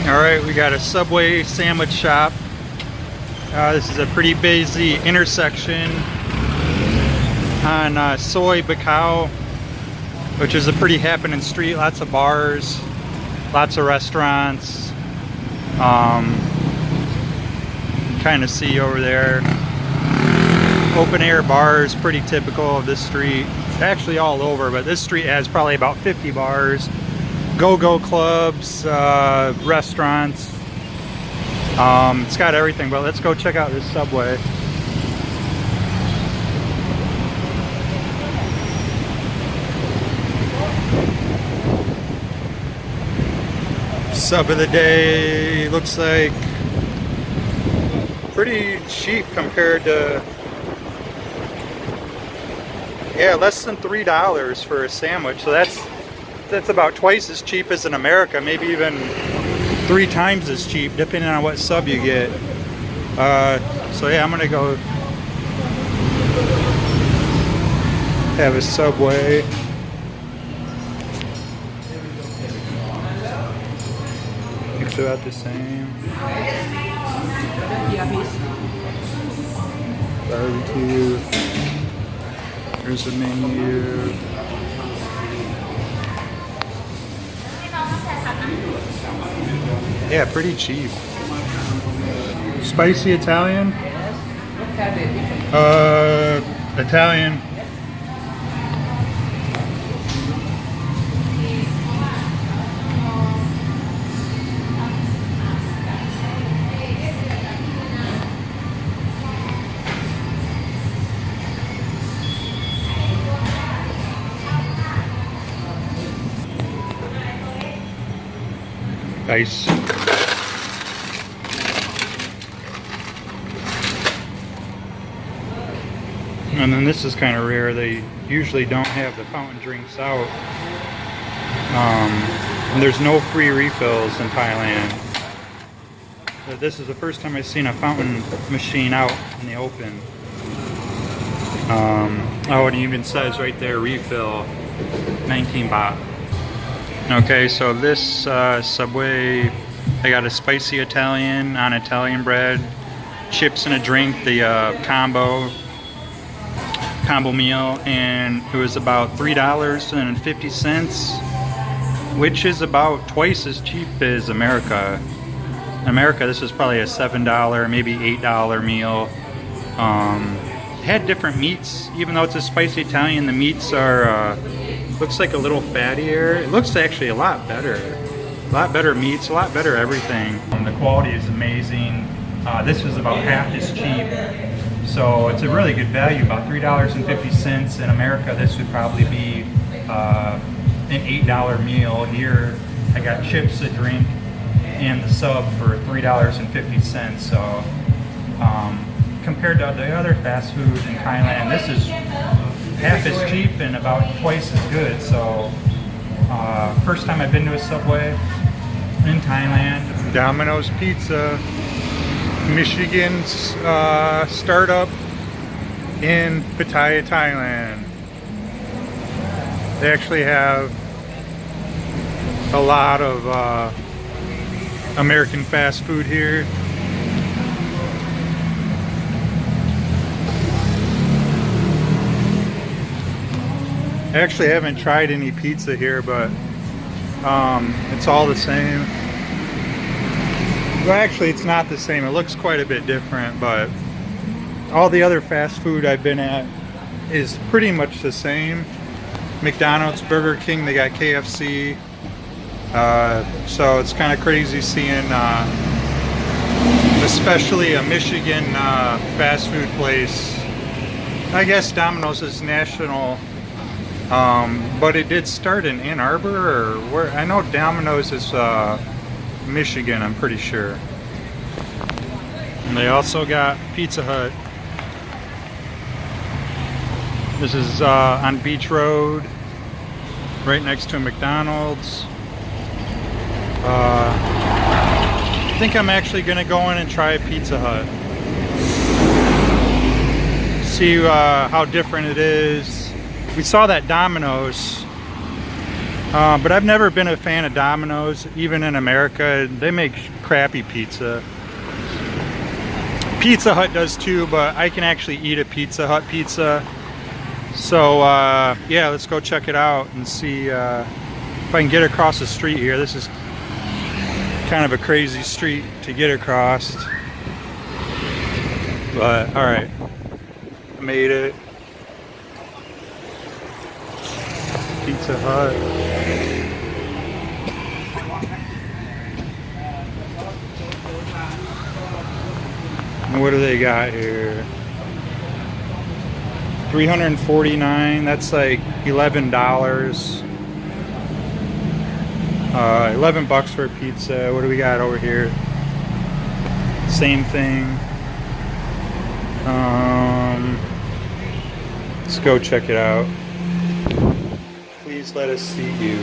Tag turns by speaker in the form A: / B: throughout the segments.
A: Alright, we got a Subway sandwich shop. This is a pretty busy intersection on Soy Bacau, which is a pretty happening street. Lots of bars, lots of restaurants. Kind of see over there. Open air bars, pretty typical of this street. Actually all over, but this street has probably about 50 bars. Go-go clubs, restaurants. It's got everything, but let's go check out this Subway. Sub of the day, looks like pretty cheap compared to, yeah, less than $3 for a sandwich. So that's about twice as cheap as in America, maybe even 3 times as cheap, depending on what sub you get. So yeah, I'm gonna go have a Subway. It's about the same. Barbecue. Here's the menu. Yeah, pretty cheap. Spicy Italian? Italian. Ice. And then this is kind of rare. They usually don't have the fountain drinks out. And there's no free refills in Thailand. But this is the first time I've seen a fountain machine out in the open. Oh, it even says right there, refill, 19 baht. Okay, so this Subway, I got a spicy Italian on Italian bread, chips and a drink, the combo meal, and it was about $3.50, which is about twice as cheap as America. In America, this was probably a $7, maybe $8 meal. It had different meats, even though it's a spicy Italian. The meats are looks like a little fattier. It looks actually a lot better meats, a lot better everything. The quality is amazing. This was about half as cheap. So it's a really good value, about $3.50. In America, this would probably be an $8 meal. Here, I got chips, a drink, and the sub for $3.50. So compared to the other fast food in Thailand, this is half as cheap and about twice as good. So first time I've been to a Subway in Thailand. Domino's Pizza, Michigan's startup in Pattaya, Thailand. They actually have a lot of American fast food here. I actually haven't tried any pizza here, but it's all the same. Well, actually, it's not the same. It looks quite a bit different, but all the other fast food I've been at is pretty much the same. McDonald's, Burger King, they got KFC. So it's kind of crazy seeing, especially a Michigan fast food place. I guess Domino's is national, but it did start in Ann Arbor, or where? I know Domino's is Michigan, I'm pretty sure. And they also got Pizza Hut. This is on Beach Road, right next to a McDonald's. I think I'm actually gonna go in and try a Pizza Hut. See how different it is. We saw that Domino's But I've never been a fan of Domino's. Even in America, they make crappy pizza. Pizza Hut does too, but I can actually eat a Pizza Hut pizza. So yeah, let's go check it out and see if I can get across the street here. This is kind of a crazy street to get across. But all right, made it. Pizza Hut. And what do they got here? $349. That's like $11. 11 bucks for a pizza. What do we got over here? Same thing. Let's go check it out. Please let us see you.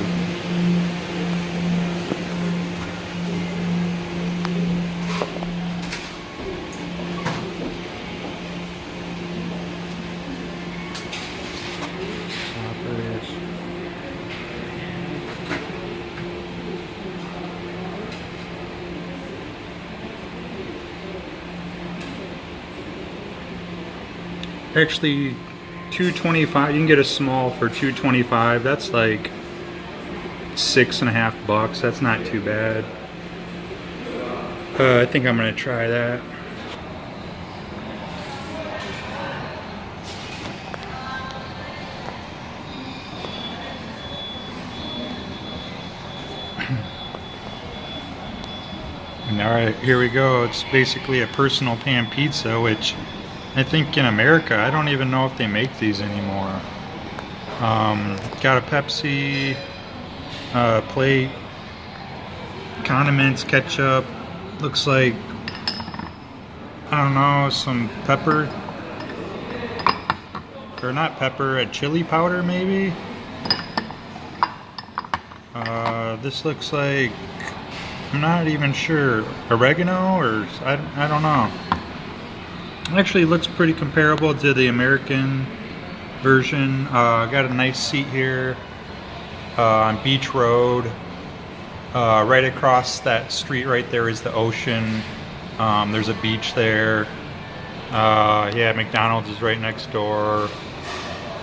A: Actually, $2.25. You can get a small for $2.25. That's like $6.50. That's not too bad. I think I'm gonna try that. And all right, here we go. It's basically a personal pan pizza, which I think in America, I don't even know if they make these anymore. Got a Pepsi, plate, condiments, ketchup, looks like, I don't know, some pepper, or not pepper, a chili powder maybe? This looks like, I'm not even sure, oregano, or I don't know. Actually looks pretty comparable to the American version. Got a nice seat here on Beach Road. Right across that street right there is the ocean. There's a beach there. Yeah, McDonald's is right next door.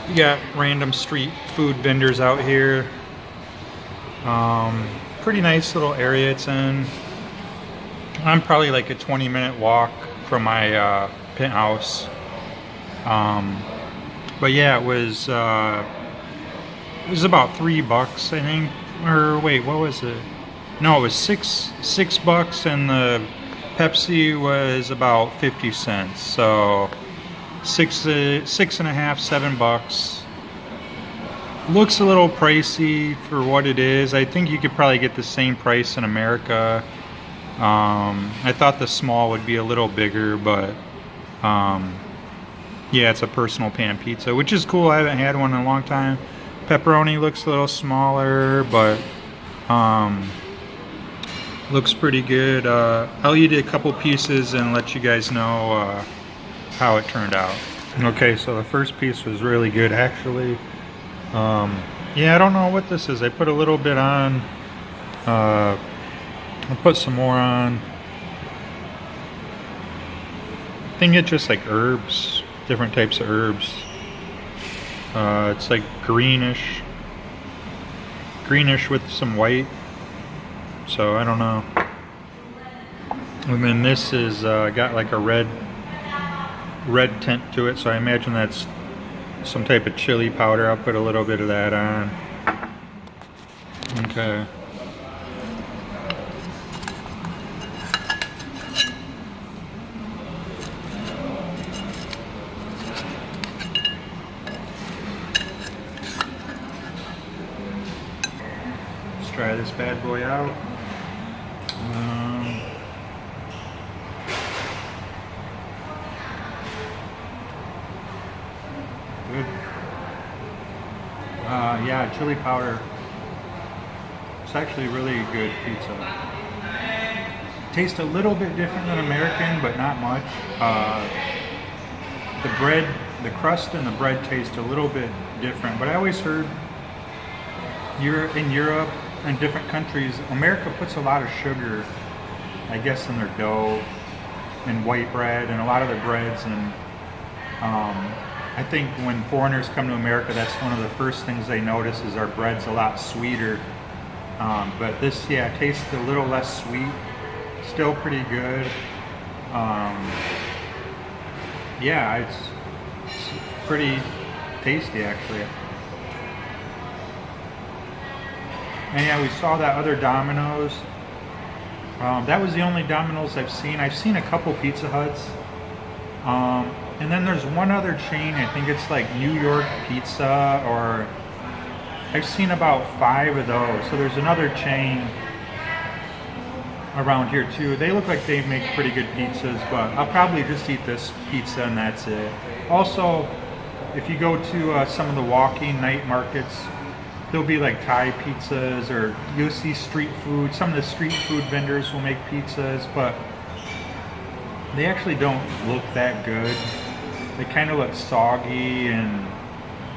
A: You got random street food vendors out here. Pretty nice little area it's in. I'm probably like a 20-minute walk from my penthouse. But yeah, it was about $3, I think. Or wait, what was it? No, it was six bucks, and the Pepsi was about 50 cents. So six and a half, $7. Looks a little pricey for what it is. I think you could probably get the same price in America. I thought the small would be a little bigger, but yeah, it's a personal pan pizza, which is cool. I haven't had one in a long time. Pepperoni looks a little smaller, but looks pretty good. I'll eat a couple pieces and let you guys know how it turned out. Okay, so the first piece was really good, actually. Yeah, I don't know what this is. I put a little bit on. I'll put some more on. I think it's just like herbs, different types of herbs. It's like greenish with some white. So I don't know. And then this is got like a red tint to it. So I imagine that's some type of chili powder. I'll put a little bit of that on. Okay. Let's try this bad boy out. Good. Yeah, chili powder. It's actually really good pizza. Tastes a little bit different than American, but not much. The bread, the crust and the bread taste a little bit different, but I always heard you're in Europe and different countries, America puts a lot of sugar, I guess, in their dough and white bread and a lot of their breads. And I think when foreigners come to America, that's one of the first things they notice is our bread's a lot sweeter. But this, yeah, tastes a little less sweet. Still pretty good. Yeah, it's pretty tasty actually. And yeah, we saw that other Domino's. That was the only Domino's I've seen. I've seen a couple Pizza Huts. And then there's one other chain, I think it's like New York Pizza, or I've seen about 5 of those. So there's another chain around here too. They look like they make pretty good pizzas, but I'll probably just eat this pizza and that's it. Also, if you go to some of the walking night markets, there'll be like Thai pizzas, or you'll see street food. Some of the street food vendors will make pizzas, but they actually don't look that good. They kind of look soggy and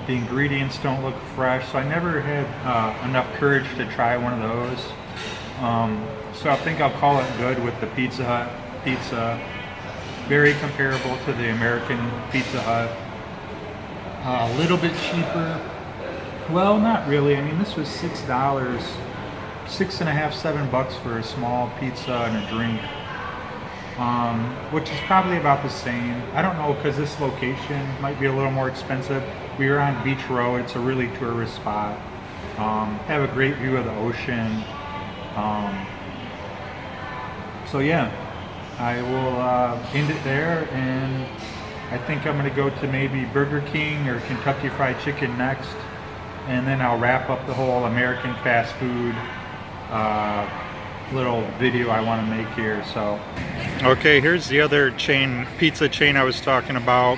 A: the ingredients don't look fresh, so I never had enough courage to try one of those. So I think I'll call it good with the Pizza Hut pizza. Very comparable to the American Pizza Hut. A little bit cheaper. Well, not really. I mean, this was $6, $6.50, $7 for a small pizza and a drink. Which is probably about the same. I don't know, because this location might be a little more expensive. We are on Beach Road. It's a really tourist spot. Have a great view of the ocean. So yeah, I will end it there, and I think I'm going to go to maybe Burger King or Kentucky Fried Chicken next, and then I'll wrap up the whole American fast food little video I want to make here. So okay, here's the other chain, pizza chain I was talking about.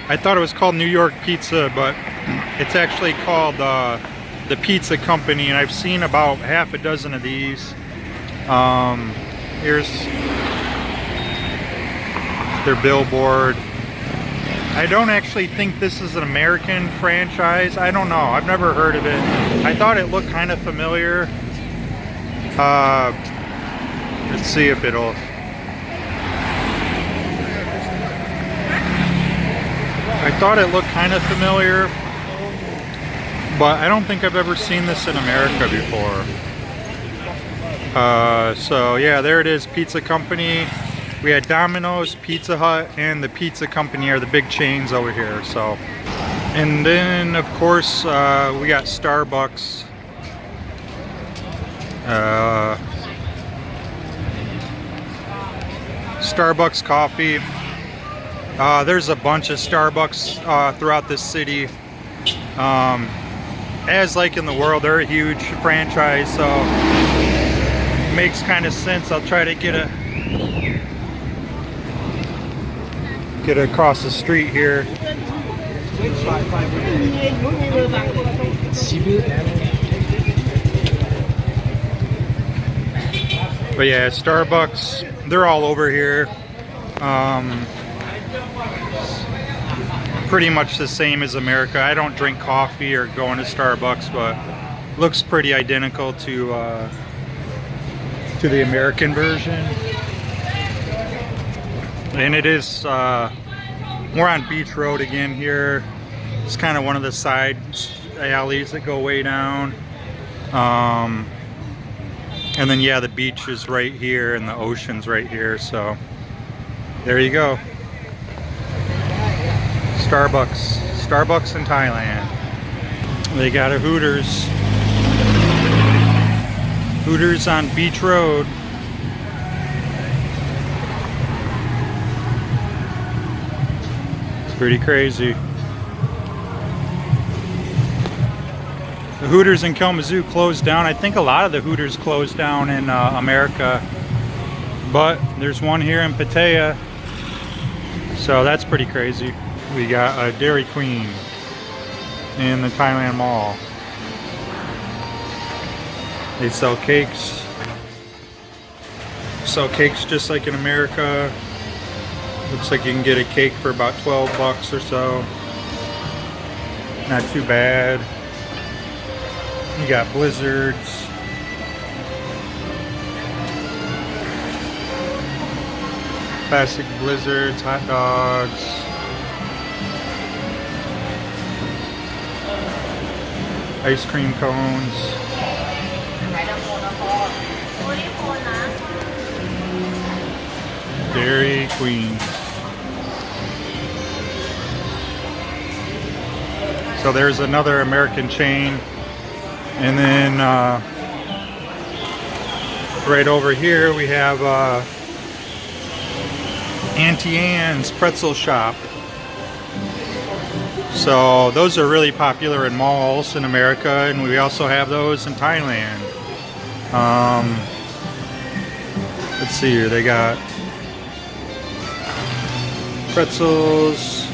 A: I thought it was called New York Pizza, but it's actually called the Pizza Company, and I've seen about half a dozen of these. Here's their billboard. I don't actually think this is an American franchise. I don't know. I've never heard of it. I thought it looked kind of familiar. Let's see if it'll... I thought it looked kind of familiar, but I don't think I've ever seen this in America before. So yeah, there it is, Pizza Company. We had Domino's, Pizza Hut, and the Pizza Company are the big chains over here. So, and then of course we got Starbucks. Starbucks coffee. There's a bunch of Starbucks throughout this city. As like in the world, they're a huge franchise, so it makes kind of sense. I'll try to get across the street here. But yeah, Starbucks, they're all over here. Pretty much the same as America. I don't drink coffee or go into Starbucks, but looks pretty identical to the American version. And it is, we're on Beach Road again here. It's kind of one of the side alleys that go way down. And then yeah, the beach is right here and the ocean's right here, so there you go. Starbucks in Thailand. They got a Hooters on Beach Road. It's pretty crazy. The Hooters in Kalamazoo closed down. I think a lot of the Hooters closed down in America, but there's one here in Pattaya, so that's pretty crazy. We got a Dairy Queen in the Thailand Mall. They sell cakes. Sell cakes just like in America. Looks like you can get a cake for about 12 bucks or so. Not too bad. You got blizzards. Classic blizzards, hot dogs. Ice cream cones. Dairy Queen. So there's another American chain. And then right over here we have Auntie Anne's Pretzel Shop. So those are really popular in malls in America, and we also have those in Thailand. Let's see here, they got pretzels.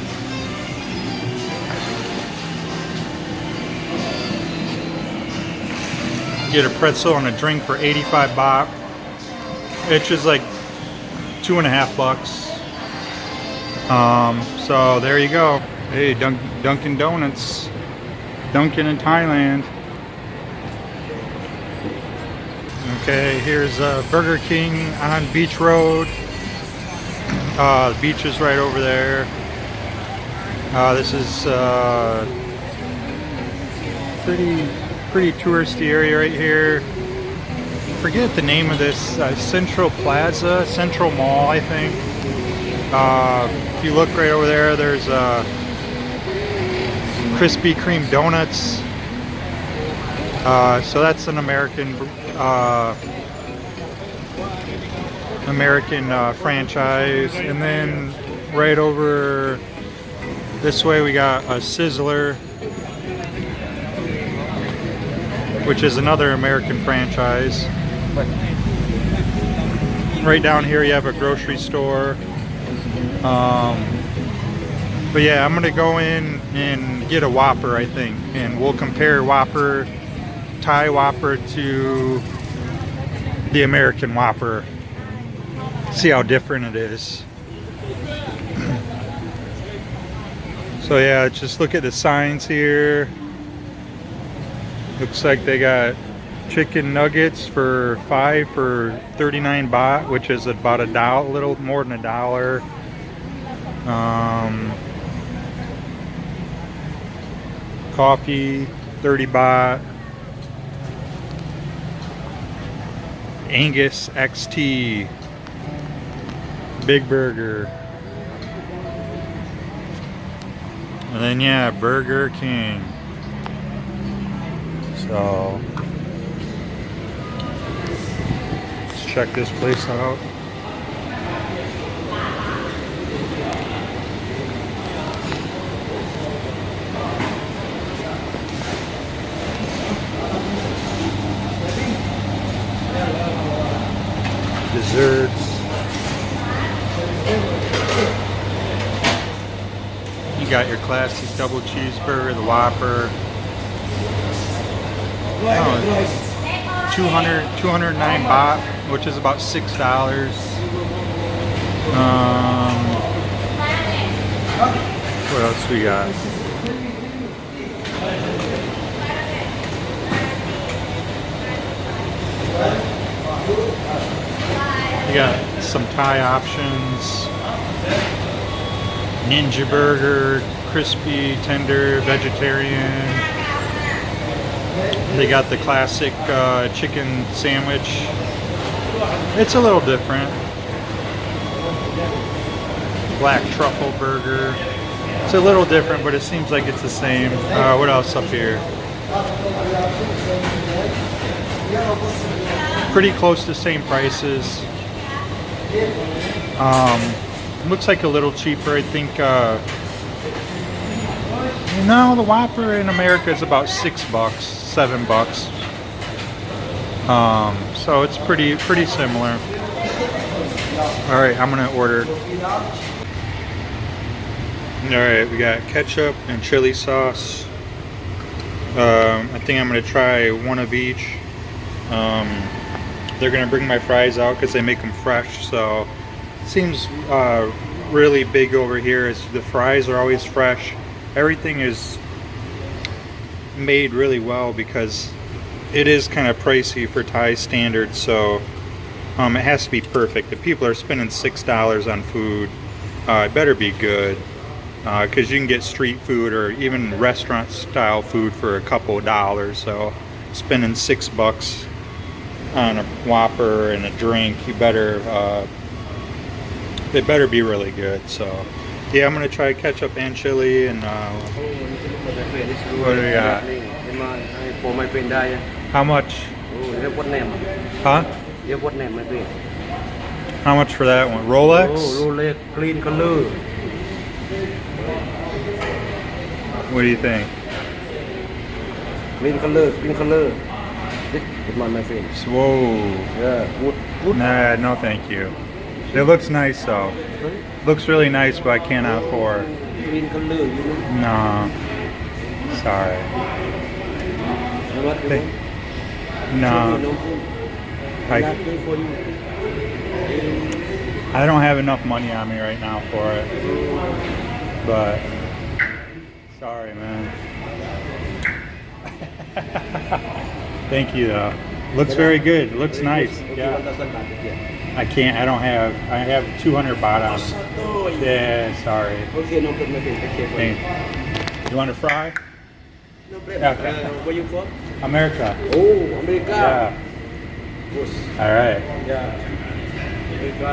A: Get a pretzel and a drink for 85 baht, which is like $2.50. So there you go. Hey, Dunkin' Donuts. Dunkin' in Thailand. Okay, here's Burger King on Beach Road. The beach is right over there. This is pretty touristy area right here. Forget the name of this. Central Plaza, Central Mall, I think. If you look right over there, there's Krispy Kreme donuts. So that's an American franchise. And then right over this way we got a Sizzler, which is another American franchise. Right down here you have a grocery store. But yeah, I'm gonna go in and get a Whopper, I think, and we'll compare Whopper, Thai Whopper, to the American Whopper. See how different it is. So yeah, just look at the signs here. Looks like they got chicken nuggets for 5 for 39 baht, which is about a little more than $1. Coffee, 30 baht. Angus XT. Big burger. And then yeah, Burger King. So let's check this place out. Desserts. You got your classic double cheeseburger, the Whopper. Oh, 209 baht, which is about $6. What else we got? We got some Thai options. Ninja burger, crispy, tender, vegetarian. They got the classic chicken sandwich. It's a little different. Black truffle burger. It's a little different, but it seems like it's the same. What else up here? Pretty close to the same prices. Looks like a little cheaper. I think no, the Whopper in America is about $6, $7. So it's pretty similar. All right, I'm gonna order. All right, we got ketchup and chili sauce. I think I'm gonna try one of each. They're gonna bring my fries out because they make them fresh. So it seems really big over here. The fries are always fresh. Everything is made really well because it is kind of pricey for Thai standards, so it has to be perfect. If people are spending $6 on food, it better be good, because you can get street food or even restaurant style food for a couple of dollars. So spending $6 on a Whopper and a drink, you better it better be really good. So yeah, I'm gonna try ketchup and chili, and what do we got?
B: For my friend Daya.
A: How much?
B: Oh, you have what name?
A: Huh?
B: You have what name, my friend?
A: How much for that one? Rolex?
B: Oh, Rolex, clean color.
A: What do you think?
B: Clean color, clean color. This one, my friend.
A: Whoa.
B: Yeah, good.
A: Nah, no thank you. It looks nice though. Looks really nice, but I cannot afford.
B: Clean color, you know?
A: No. Sorry.
B: What you want?
A: No. I don't have enough money on me right now for it. But sorry, man. Thank you though. Looks very good. Looks nice. Yeah. I can't. I don't have. I have 200 baht on me. Yeah. Sorry.
B: Okay, no problem.
A: Thanks. You want to fry?
B: No problem.
A: Okay.
B: Where you from?
A: America.
B: Oh, America.
A: Yeah.
B: Good.
A: All right.
B: Yeah. America.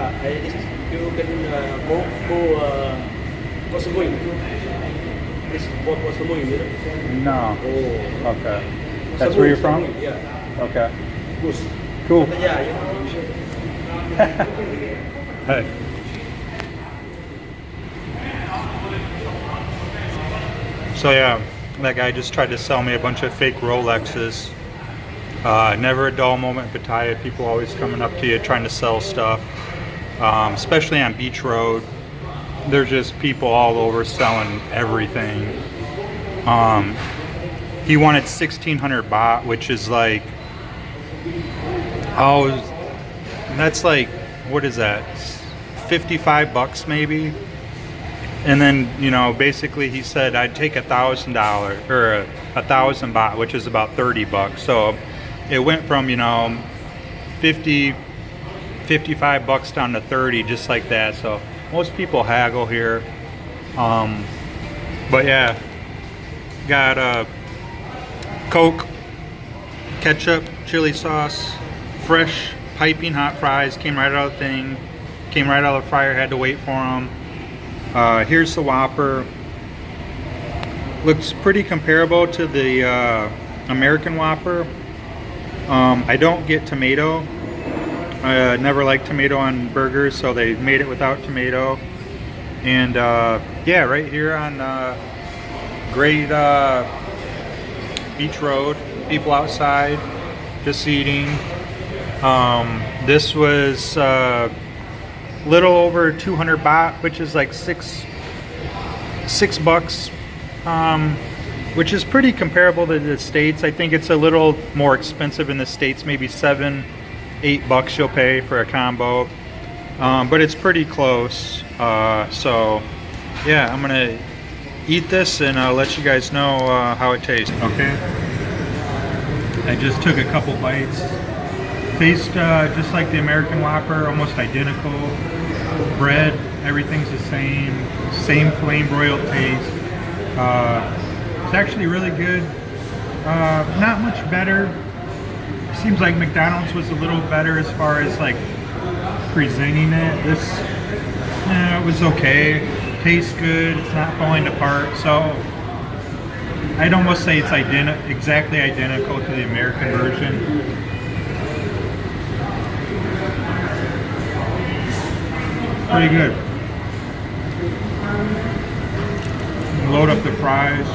B: You can go Samui. This for Samui, you know?
A: No.
B: Oh.
A: Okay. That's where you're from?
B: Yeah.
A: Okay.
B: Good.
A: Cool.
B: Yeah, you know.
A: Hey. So yeah, that guy just tried to sell me a bunch of fake Rolexes. Never a dull moment in Pattaya. People always coming up to you trying to sell stuff, especially on Beach Road. There's just people all over selling everything. He wanted 1,600 baht, which is like, oh, that's like, what is that? 55 bucks maybe. And then, you know, basically he said I'd take $1,000 or 1,000 baht, which is about 30 bucks. So it went from, you know, 55 bucks down to 30, just like that. So most people haggle here. But yeah, got Coke, ketchup, chili sauce, fresh piping hot fries, came right out of the thing, came right out of the fryer, had to wait for them. Here's the Whopper. Looks pretty comparable to the American Whopper. I don't get tomato. I never liked tomato on burgers, so they made it without tomato. And yeah, right here on great Beach Road, people outside just eating. This was little over 200 baht, which is like six bucks, which is pretty comparable to the States. I think it's a little more expensive in the States, maybe $7-8 you'll pay for a combo, but it's pretty close. So yeah, I'm gonna eat this and I'll let you guys know how it tastes. Okay, I just took a couple bites. Tastes just like the American Whopper, almost identical. Bread, everything's the same flame broiled taste. It's actually really good. Not much better. Seems like McDonald's was a little better as far as like presenting it. This it was okay. Tastes good. It's not falling apart. So I'd almost say it's exactly identical to the American version. Pretty good. Load up the fries.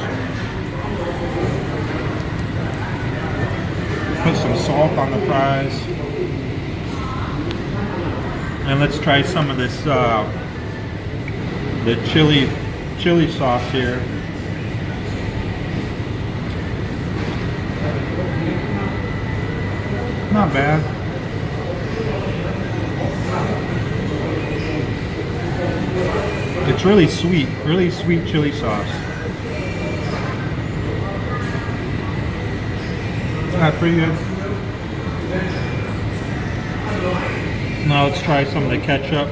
A: Put some salt on the fries. And let's try some of this, the chili sauce here. Not bad. It's really sweet chili sauce.
C: pretty good. Now let's try some of the ketchup.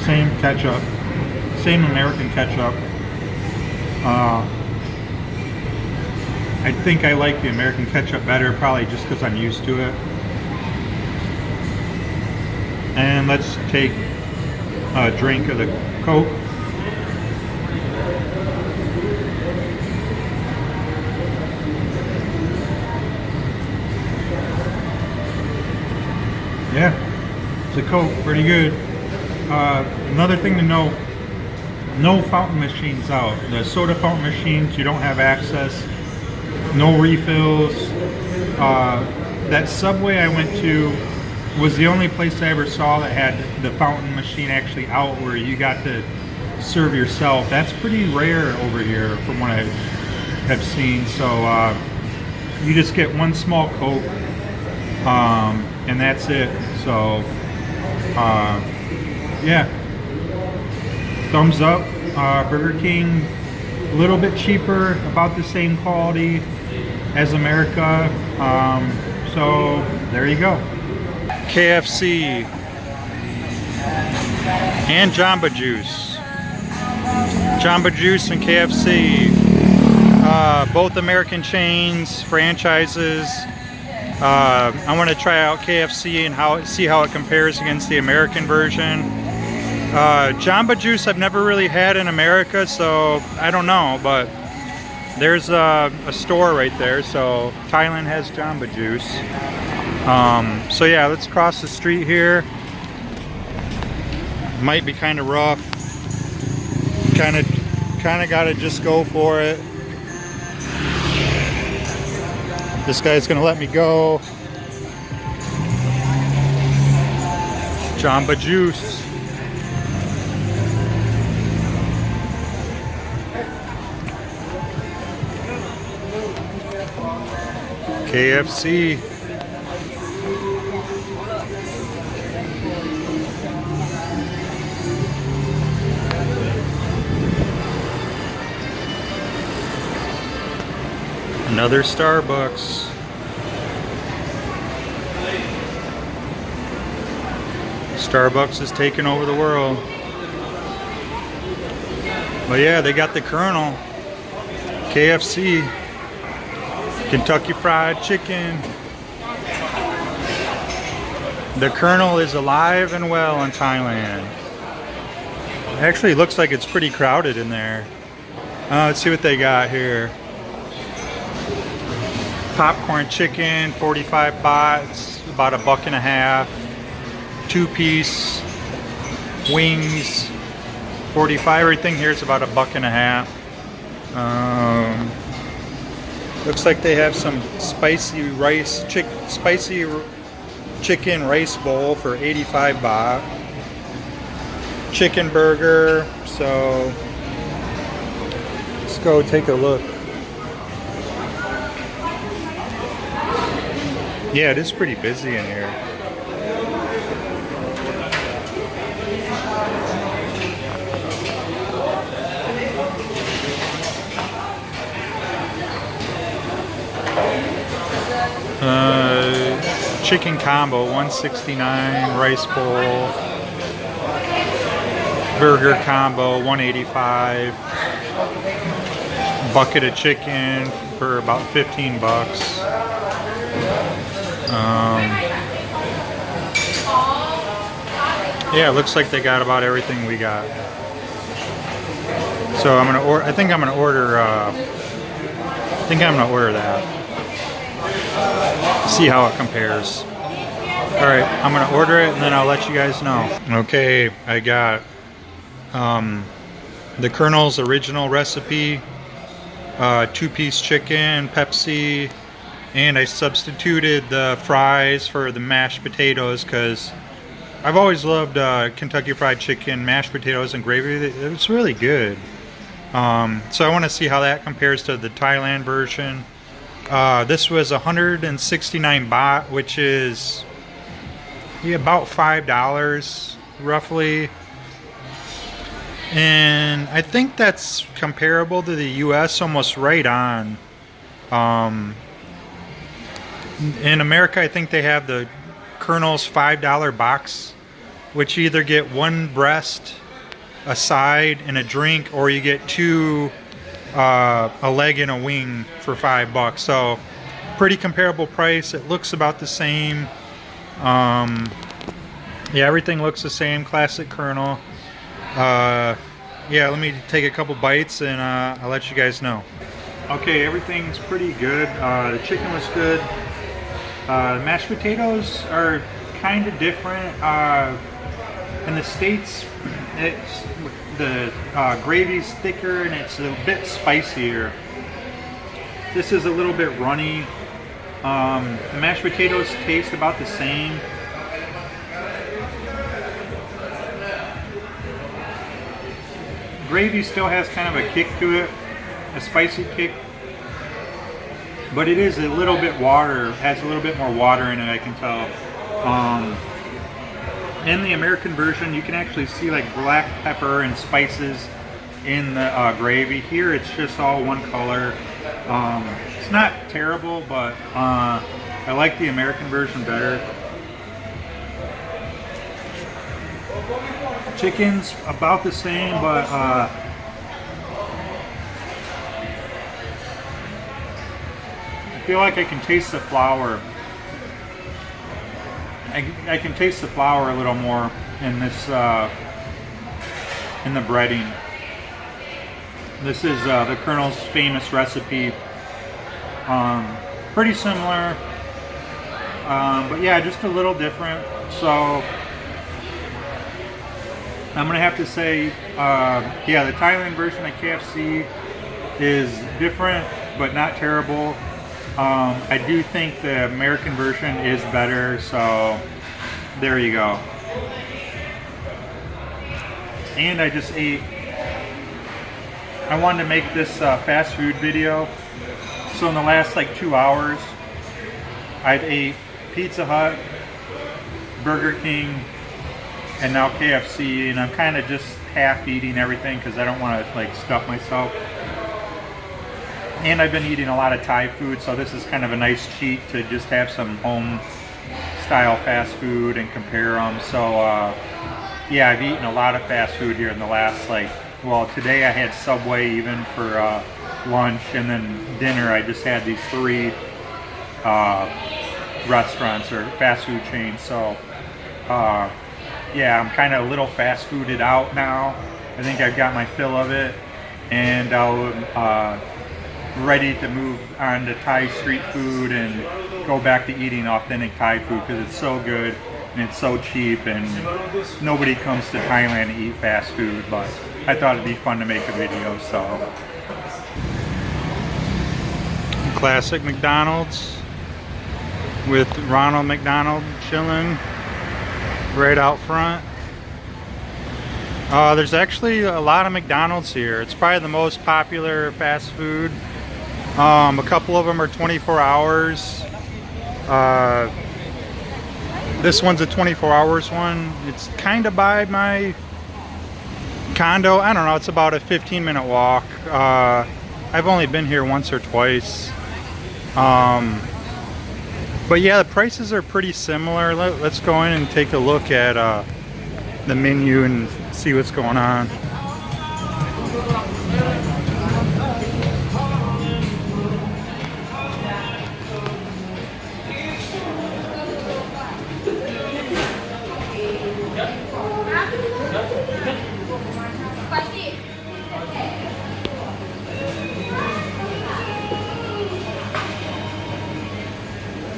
C: Same ketchup, same American ketchup. I think I like the American ketchup better, probably just because I'm used to it. And let's take a drink of the Coke. Yeah, it's a Coke, pretty good. Another thing to note, no fountain machines out. The soda fountain machines, you don't have access. No refills. That Subway I went to was the only place I ever saw that had the fountain machine actually out where you got to serve yourself. That's pretty rare over here from what I have seen. So you just get one small Coke and that's it. So yeah, thumbs up. Burger King, a little bit cheaper, about the same quality as America. So there you go.
A: KFC and Jamba Juice. Jamba Juice and KFC, both American chains, franchises. I want to try out KFC and see how it compares against the American version. Jamba Juice I've never really had in America, so I don't know, but there's a store right there, so Thailand has Jamba Juice. So yeah, let's cross the street here. Might be kind of rough. Kind of gotta just go for it. This guy's gonna let me go. Jamba Juice. KFC. Another Starbucks. Starbucks is taking over the world. But yeah, they got the Colonel. KFC. Kentucky Fried Chicken. The Colonel is alive and well in Thailand. Actually, looks like it's pretty crowded in there. Let's see what they got here. Popcorn chicken, 45 bahts, about $1.50. 2-piece wings, 45. Everything here is about $1.50. Looks like they have some spicy chicken rice bowl for 85 baht. Chicken burger. So let's go take a look. Yeah, it is pretty busy in here. Chicken combo, $169, rice bowl. Burger combo, $185. Bucket of chicken for about 15 bucks. Yeah, it looks like they got about everything we got. So I'm gonna order. I think I'm gonna order that. See how it compares. All right, I'm gonna order it and then I'll let you guys know. Okay, I got the Colonel's original recipe, 2-piece chicken, Pepsi, and I substituted the fries for the mashed potatoes because I've always loved Kentucky Fried Chicken, mashed potatoes and gravy. It's really good. So I want to see how that compares to the Thailand version. This was 169 baht, which is about $5. roughly. And I think that's comparable to the US, almost right on. In America, I think they have the Colonel's $5 box, which you either get one breast, a side, and a drink, or you get two, a leg and a wing for $5. So pretty comparable price. It looks about the same. Yeah, everything looks the same. Classic Colonel. Yeah, let me take a couple bites and I'll let you guys know. Okay, everything's pretty good. The chicken was good. The mashed potatoes are kind of different. In the States, it's the gravy's thicker and it's a bit spicier. This is a little bit runny. The mashed potatoes taste about the same. Gravy still has kind of a kick to it, a spicy kick, but it is a little bit has a little bit more water in it, I can tell. In the American version, you can actually see like black pepper and spices in the gravy. Here it's just all one color. It's not terrible, but I like the American version better. Chicken's about the same, but I feel like I can taste the flour. I can taste the flour a little more in this in the breading. This is the Colonel's famous recipe. Pretty similar, but yeah, just a little different. So I'm gonna have to say, yeah, the Thailand version of KFC is different, but not terrible. I do think the American version is better, so there you go. And I just ate, I wanted to make this fast food video. So in the last like 2 hours, I've ate Pizza Hut, Burger King, and now KFC, and I'm kind of just half eating everything because I don't want to like stuff myself. And I've been eating a lot of Thai food, so this is kind of a nice cheat to just have some home style fast food and compare them. So yeah, I've eaten a lot of fast food here in the last well, today I had Subway even for lunch, and then dinner I just had these 3 restaurants or fast food chains. So yeah, I'm kind of a little fast fooded out now. I think I've got my fill of it, and I'll ready to move on to Thai street food and go back to eating authentic Thai food because it's so good and it's so cheap, and nobody comes to Thailand to eat fast food, but I thought it'd be fun to make a video. So classic McDonald's with Ronald McDonald chilling right out front. There's actually a lot of McDonald's here. It's probably the most popular fast food. A couple of them are 24 hours. This one's a 24 hours one. It's kind of by my condo. I don't know, it's about a 15-minute walk. I've only been here once or twice. But yeah, the prices are pretty similar. Let's go in and take a look at the menu and see what's going on.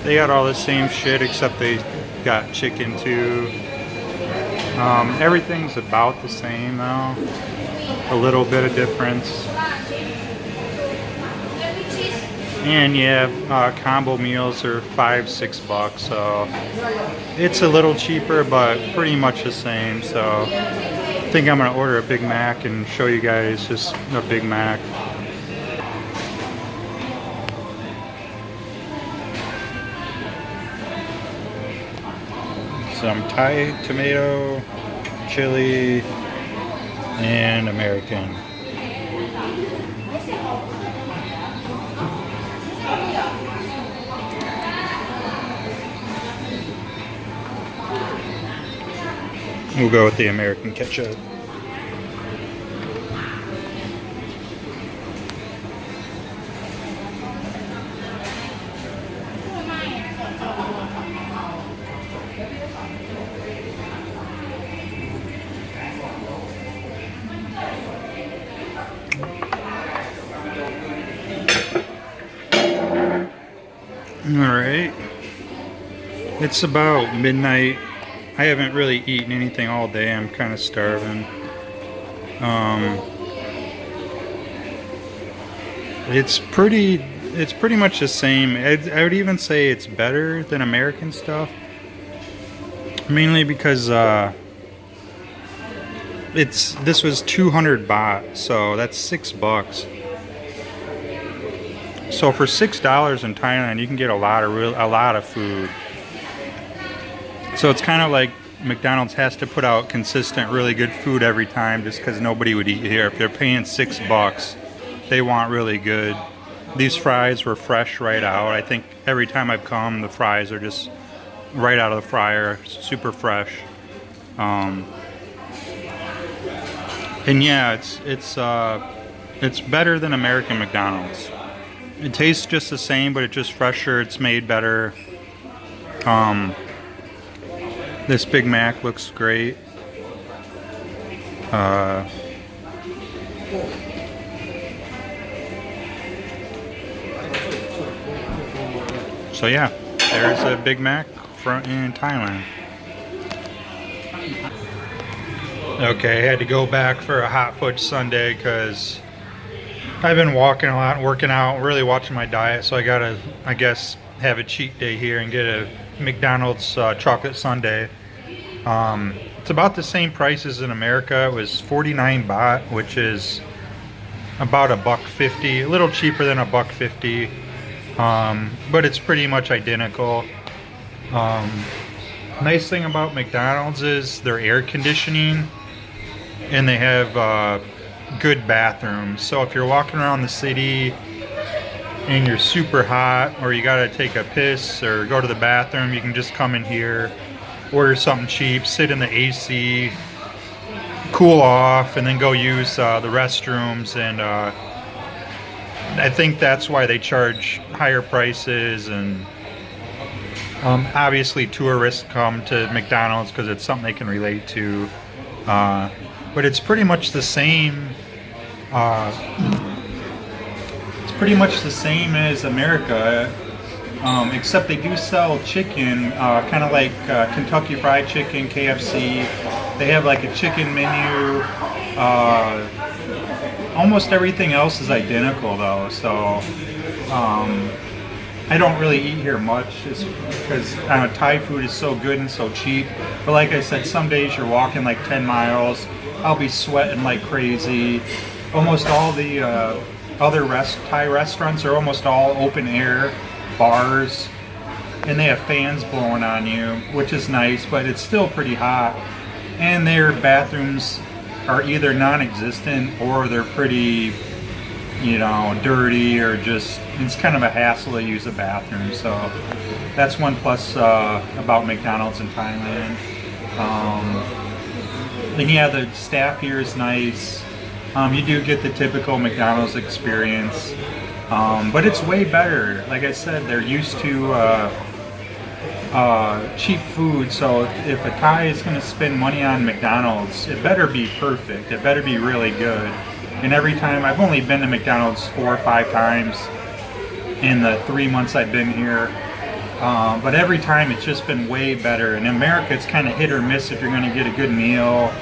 A: They got all the same shit except they got chicken too. Everything's about the same though. A little bit of difference. And yeah, combo meals are $5-6, so it's a little cheaper, but pretty much the same. So I think I'm gonna order a Big Mac and show you guys just a Big Mac. Some Thai tomato, chili, and American. We'll go with the American ketchup. Alright, it's about midnight. I haven't really eaten anything all day. I'm kind of starving. It's pretty much the same. I would even say it's better than American stuff. Mainly because this was 200 baht, so that's $6. So for $6 in Thailand, you can get a lot of food. So it's kind of like McDonald's has to put out consistent, really good food every time, just because nobody would eat here. If they're paying $6, they want really good. These fries were fresh right out. I think every time I've come, the fries are just right out of the fryer, super fresh. And yeah, it's better than American McDonald's. It tastes just the same, but it's just fresher. It's made better. This Big Mac looks great. So yeah, there's a Big Mac in Thailand. Okay, I had to go back for a hot fudge sundae because I've been walking a lot, working out, really watching my diet, so I gotta, I guess, have a cheat day here and get a McDonald's chocolate sundae. It's about the same price as in America. It was 49 baht, which is about $1.50, a little cheaper than $1.50, but it's pretty much identical. Nice thing about McDonald's is their air conditioning, and they have good bathrooms. So if you're walking around the city and you're super hot, or you gotta take a piss or go to the bathroom, you can just come in here, order something cheap, sit in the AC, cool off, and then go use the restrooms. And I think that's why they charge higher prices. And obviously tourists come to McDonald's because it's something they can relate to. But it's pretty much the same. It's pretty much the same as America, except they do sell chicken, kind of like Kentucky Fried Chicken, KFC. They have like a chicken menu. Almost everything else is identical though, so I don't really eat here much just because Thai food is so good and so cheap. But like I said, some days you're walking like 10 miles, I'll be sweating like crazy. Almost all the other Thai restaurants are almost all open air bars, and they have fans blowing on you, which is nice, but it's still pretty hot. And their bathrooms are either non-existent or they're pretty, you know, dirty, or just, it's kind of a hassle to use a bathroom. So that's one plus about McDonald's in Thailand. And yeah, the staff here is nice. You do get the typical McDonald's experience, but it's way better. Like I said, they're used to cheap food, so if a Thai is going to spend money on McDonald's, it better be perfect. It better be really good. And every time, I've only been to McDonald's 4 or 5 times in the 3 months I've been here, but every time it's just been way better. In America, it's kind of hit or miss if you're going to get a good meal,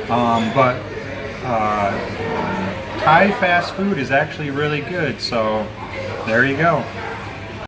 A: but Thai fast food is actually really good, so there you go.